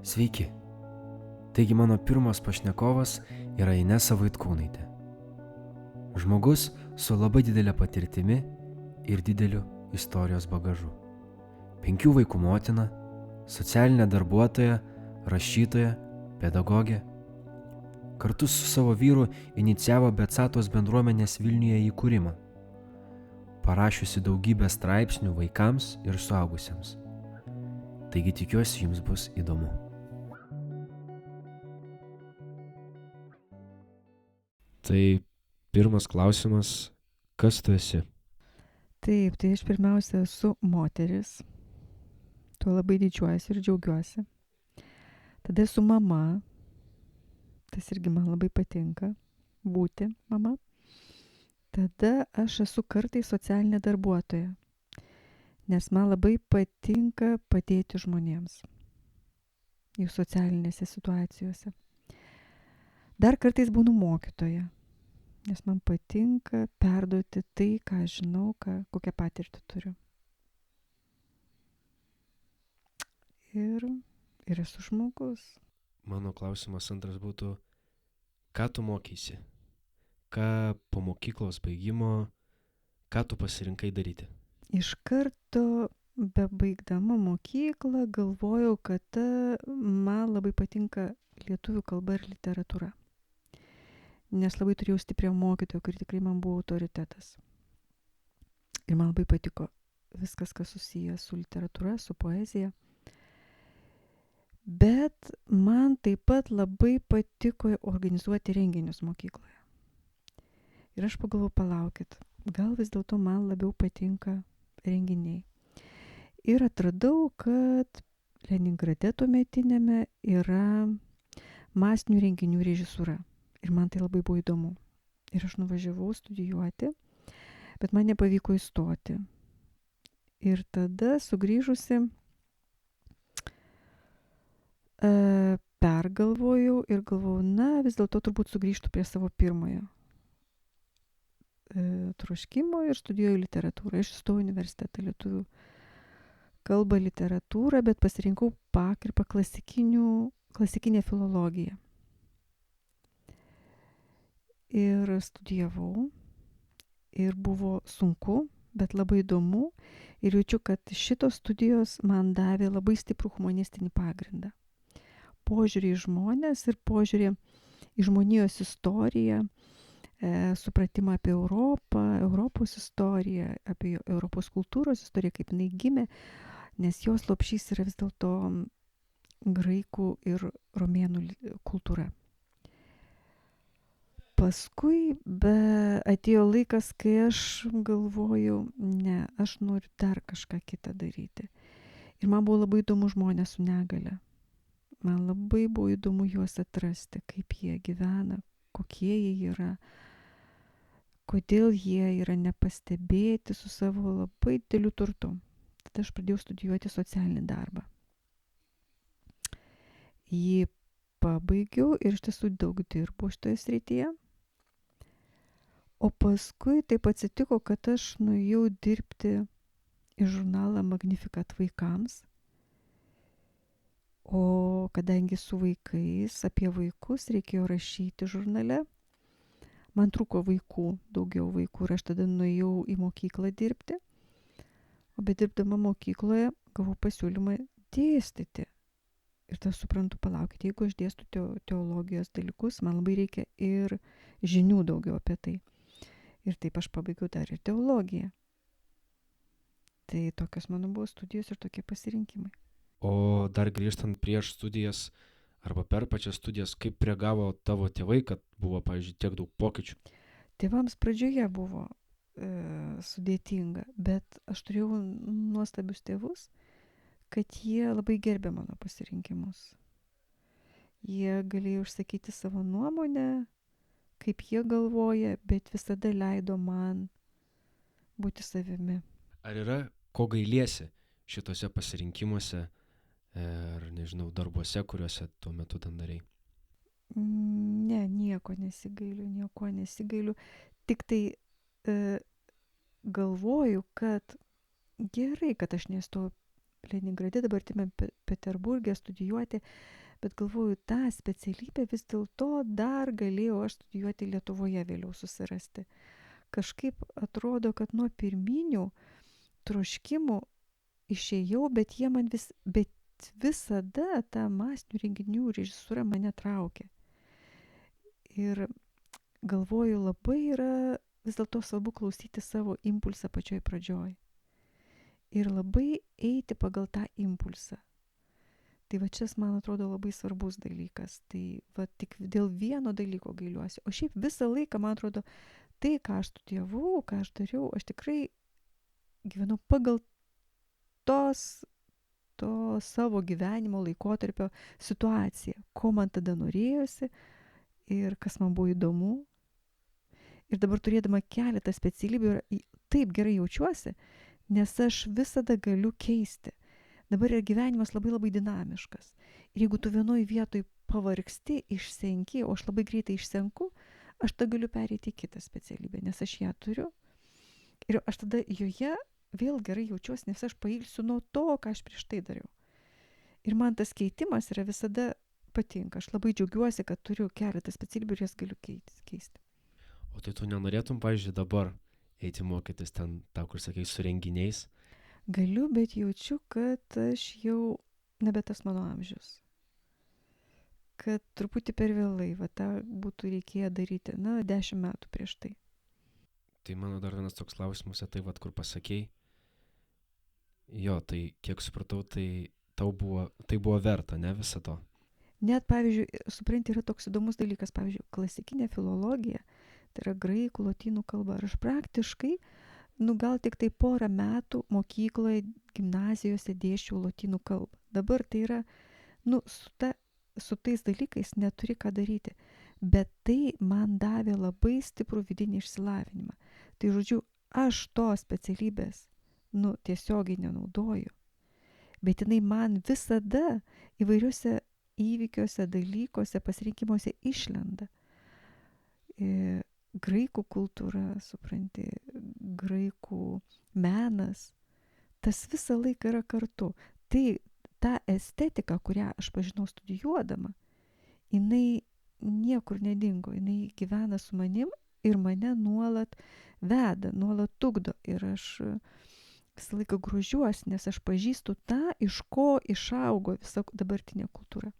Sveiki. Taigi mano pirmas pašnekovas yra Inesa Vaitkūnaitė. Žmogus su labai didelė patirtimi ir dideliu istorijos bagažu. 5 vaikų motina, socialinė darbuotoja, rašytoja, pedagogė. Kartu su savo vyru inicijavo Betsatos bendruomenės Vilniuje įkūrimą, parašiusi daugybę straipsnių vaikams ir suaugusiems. Taigi tikiuosi, jums bus įdomu. Tai pirmas klausimas, kas tu esi? Taip, tai aš pirmiausia esu moteris. Tuo labai didžiuojuosi ir džiaugiuosi. Tada esu mama. Tas irgi man labai patinka būti mama. Tada aš esu kartais socialinė darbuotoja. Nes man labai patinka padėti žmonėms jų socialinėse situacijose. Dar kartais būnu mokytoja. Nes man patinka perduoti tai, ką aš žinau, kokią patirtį turiu. Ir esu žmogus. Mano klausimas antras būtų, ką tu mokysi? Ką po mokyklos baigimo, ką tu pasirinkai daryti? Iš karto bebaigdama mokyklą galvojau, kad man labai patinka lietuvių kalba ir literatūra. Nes labai turėjau stiprią mokytoją, kuri tikrai man buvo autoritetas. Ir man labai patiko viskas, kas susijęs su literatūra, su poezija. Bet man taip pat labai patiko organizuoti renginius mokykloje. Ir aš pagalvojau, palaukit, gal vis dėlto man labiau patinka renginiai. Ir atradau, kad Leningrade tuometinėme yra masinių renginių režisūra. Ir man tai labai buvo įdomu. Ir aš nuvažiavau studijuoti, bet man nepavyko įstoti. Ir tada sugrįžusi pergalvojau ir galvojau, vis dėlto turbūt sugrįžtų prie savo pirmojo troškimo ir studijuoju literatūrą. Aš įstojau į universitetą lietuvių kalbą, literatūrą, bet pasirinkau pakraipą klasikinę filologiją. Ir studijavau. Ir buvo sunku, bet labai įdomu. Ir jaučiu, kad šitos studijos man davė labai stiprų humanistinį pagrindą. Požiūrį į žmonės ir požiūrį į žmonijos istoriją, supratimą apie Europą, Europos istoriją, apie Europos kultūros istoriją, kaip jinai gimė, nes jos lopšys yra vis dėlto graikų ir romėnų kultūra. Paskui atėjo laikas, kai aš galvojau, aš noriu dar kažką kitą daryti. Ir man buvo labai įdomu žmonės su negalia. Man labai buvo įdomu juos atrasti, kaip jie gyvena, kokie jie yra, kodėl jie yra nepastebėti su savo labai dideliu turtu. Tada aš pradėjau studijuoti socialinį darbą. Jį pabaigiau ir iš tiesų daug dirbau šitoje srityje. O paskui taip atsitiko, kad aš nuėjau dirbti į žurnalą Magnificat vaikams. O kadangi su vaikais, apie vaikus reikėjo rašyti žurnale, man trūko daugiau vaikų ir aš tada nuėjau į mokyklą dirbti. O bedirbdama mokykloje gavau pasiūlymą dėstyti. Ir tada suprantu, palaukit, jeigu aš dėstu teologijos dalykus, man labai reikia ir žinių daugiau apie tai. Ir taip aš pabaigiau dar ir teologiją. Tai tokios mano buvo studijos ir tokie pasirinkimai. O dar grįžtant prieš studijas arba per pačias studijas, kaip reagavo tavo tėvai, kad buvo, pavyzdžiui, tiek daug pokyčių? Tėvams pradžioje buvo sudėtinga, bet aš turėjau nuostabius tėvus, kad jie labai gerbė mano pasirinkimus. Jie galėjo išsakyti savo nuomonę, kaip jie galvoja, bet visada leido man būti savimi. Ar yra ko gailiesi šitose pasirinkimuose ir, darbuose, kuriuose tuo metu ten darei? Ne, nieko nesigailiu. Tik tai galvoju, kad gerai, kad aš nestojau Leningrade, dabartime Peterburgė studijuoti, bet galvoju, tą specialybę vis dėlto dar galėjau aš studijuoti Lietuvoje vėliau susirasti. Kažkaip atrodo, kad nuo pirminių troškimų išėjau, bet visada ta masinių renginių režisūra mane traukė. Ir galvoju, labai yra vis dėlto svarbu klausyti savo impulsą pačioj pradžioj. Ir labai eiti pagal tą impulsą. Tai va čia, man atrodo, labai svarbus dalykas. Tai va tik dėl vieno dalyko gailiuosi. O šiaip visą laiką, man atrodo, tai, ką aš studijavau, ką aš dariau, aš tikrai gyvenau pagal to savo gyvenimo laikotarpio situaciją, ko man tada norėjosi ir kas man buvo įdomu. Ir dabar turėdama keletą specialybių taip gerai jaučiuosi, nes aš visada galiu keisti. Dabar yra gyvenimas labai labai dinamiškas. Ir jeigu tu vienoj vietoj pavargsti, išsenki, o aš labai greitai išsenku, aš tada galiu pereiti į kitą specialybę, nes aš ją turiu. Ir aš tada joje vėl gerai jaučiuosi, nes aš pailsiu nuo to, ką aš prieš tai dariau. Ir man tas keitimas yra visada patinka. Aš labai džiaugiuosi, kad turiu keletą specialybių ir jas galiu keisti. O tai tu nenorėtum, pavyzdžiui, dabar eiti mokytis ten, tą, kur sakai, su renginiais? Galiu, bet jaučiu, kad aš jau nebe tas mano amžius. Kad truputį per vėlai, va tą būtų reikėję daryti, 10 metų prieš tai. Tai mano dar vienas toks klausimas, tai va, kur pasakei. Jo, tai kiek supratau, tai buvo verta, ne viso to? Net, pavyzdžiui, supranti, yra toks įdomus dalykas, pavyzdžiui, klasikinė filologija, tai yra graikų, lotynų kalba. Ir aš praktiškai, gal tik tai porą metų mokykloje, gimnazijose dėsčiau lotynų kalbą. Dabar tai yra, su tais dalykais neturi ką daryti. Bet tai man davė labai stiprų vidinį išsilavinimą. Tai žodžiu, aš tos specialybės, tiesiogiai nenaudoju. Bet jinai man visada įvairiuose įvykiuose, dalykuose, pasirinkimuose išlenda. Graikų kultūra, supranti, graikų menas, tas visą laiką yra kartu. Tai ta estetika, kurią aš pažinau studijuodama, jinai niekur nedingo, jinai gyvena su manim ir mane nuolat veda, nuolat tugdo. Ir aš visą laiką grožiuosi, nes aš pažįstu tą, iš ko išaugo visa dabartinė kultūra.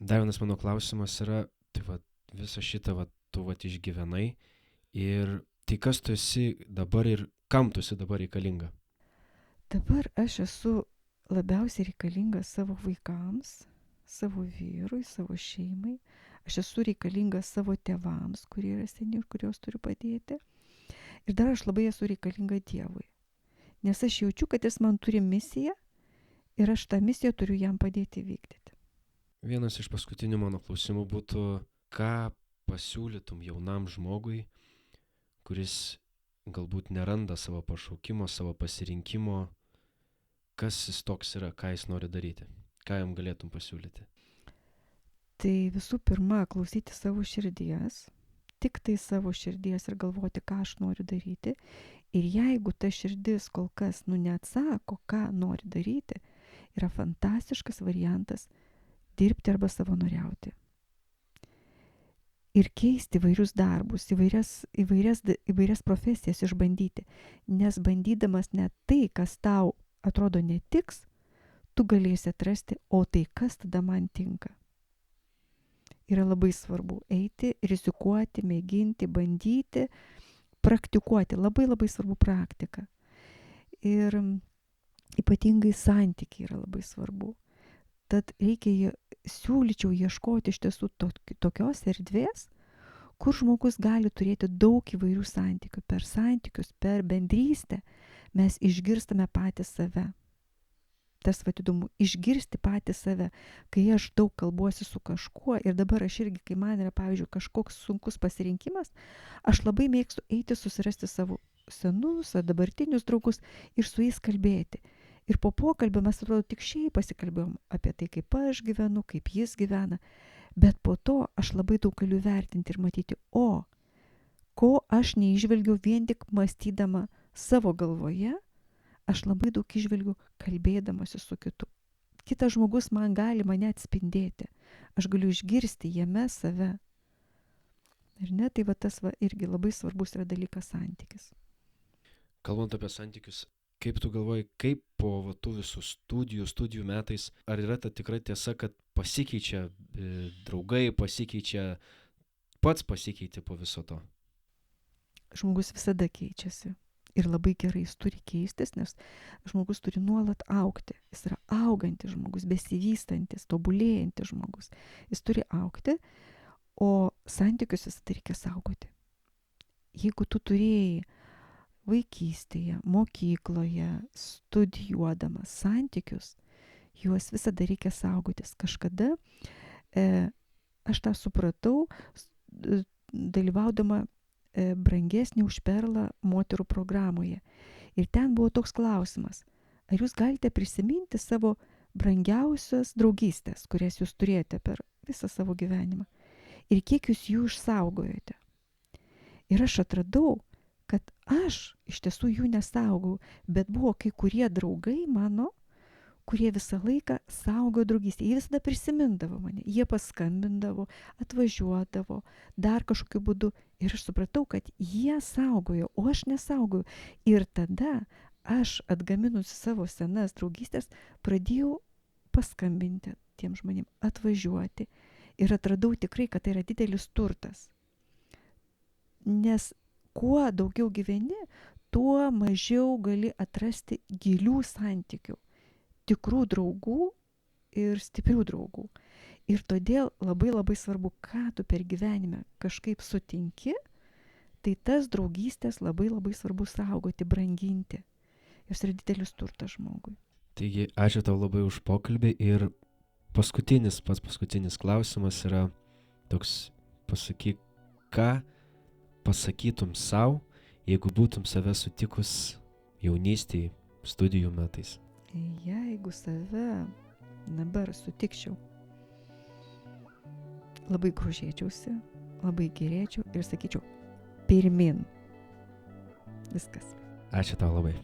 Dar vienas mano klausimas yra, tai va, visą šitą tu išgyvenai ir tai kas tu esi dabar ir kam tu esi dabar reikalinga? Dabar aš esu labiausiai reikalinga savo vaikams, savo vyrui, savo šeimai. Aš esu reikalinga savo tėvams, kurie yra seni ir kuriuos turiu padėti. Ir dar aš labai esu reikalinga Dievui. Nes aš jaučiu, kad jis man turi misiją ir aš tą misiją turiu jam padėti vykdyti. Vienas iš paskutinių mano klausimų būtų, ką pasiūlytum jaunam žmogui, kuris galbūt neranda savo pašaukimo, savo pasirinkimo, kas jis toks yra, ką jis nori daryti, ką jam galėtum pasiūlyti? Tai visų pirma, klausyti savo širdies, tik tai savo širdies ir galvoti, ką aš noriu daryti. Ir jeigu ta širdis kol kas neatsako, ką nori daryti, yra fantastiškas variantas dirbti arba savanoriauti. Ir keisti įvairius darbus, įvairias profesijas išbandyti. Nes bandydamas net tai, kas tau atrodo netiks, tu galėsi atrasti, o tai kas tada man tinka. Yra labai svarbu eiti, rizikuoti, mėginti, bandyti, praktikuoti. Labai labai svarbu praktika. Ir ypatingai santykiai yra labai svarbu. Tad siūlyčiau ieškoti iš tiesų tokios erdvės, kur žmogus gali turėti daug įvairių santykių. Per santykius, per bendrystę mes išgirstame patį save. Tas įdomu, išgirsti patį save, kai aš daug kalbuosi su kažkuo ir dabar aš irgi, kai man yra, pavyzdžiui, kažkoks sunkus pasirinkimas, aš labai mėgstu eiti susirasti savo senus ar dabartinius draugus ir su jais kalbėti. Ir po pokalbio mes, atrodo, tik šiaip pasikalbėjom apie tai, kaip aš gyvenu, kaip jis gyvena, bet po to aš labai daug galiu vertinti ir matyti, ko aš neižvelgiau vien tik mąstydama savo galvoje aš labai daug išvelgiu kalbėdamasi su kitu. Kitas žmogus man gali mane atspindėti. Aš galiu išgirsti jame save. Ir ne, tai va tas va irgi labai svarbus yra dalykas santykis. Kalbant apie santykius, kaip tu galvoji, kaip po va, tų visų studijų metais, ar yra ta tikra tiesa, kad pasikeičia draugai, pats pasikeitė po viso to? Žmogus visada keičiasi. Ir labai gerai jis turi keistis, nes žmogus turi nuolat augti. Jis yra augantis žmogus, besivystantis, tobulėjantis žmogus. Jis turi augti, o santykius visada reikia saugoti. Jeigu tu turėjai vaikystėje, mokykloje, studijuodamas santykius, juos visada reikia saugotis. Kažkada aš tą supratau, dalyvaudama brangesnį už perlą moterų programoje. Ir ten buvo toks klausimas, ar jūs galite prisiminti savo brangiausias draugystės, kurias jūs turėjote per visą savo gyvenimą, ir kiek jūs jų išsaugojote. Ir aš atradau, kad aš iš tiesų jų nesaugau, bet buvo kai kurie draugai mano, kurie visą laiką saugo draugystę. Jie visada prisimindavo mane, jie paskambindavo, atvažiuodavo, dar kažkokiu būdu. Ir aš supratau, kad jie saugojo, o aš nesaugojau. Ir tada aš, atgaminusi savo senas draugystės, pradėjau paskambinti tiem žmonėm, atvažiuoti. Ir atradau tikrai, kad tai yra didelis turtas. Nes kuo daugiau gyveni, tuo mažiau gali atrasti gilių santykių, tikrų draugų ir stiprių draugų. Ir todėl labai labai svarbu, ką tu per gyvenime kažkaip sutinki, tai tas draugystės labai labai svarbu saugoti, branginti. Jos yra didelis turtas žmogui. Taigi, ačiū tau labai už pokalbį ir paskutinis klausimas yra toks, pasakyk, ką pasakytum savo, jeigu būtum save sutikus jaunystėje, studijų metais. Jeigu save dabar sutikčiau, labai grožėčiausi, labai gerėčiau ir sakyčiau, pirmin. Viskas. Ačiū tau labai.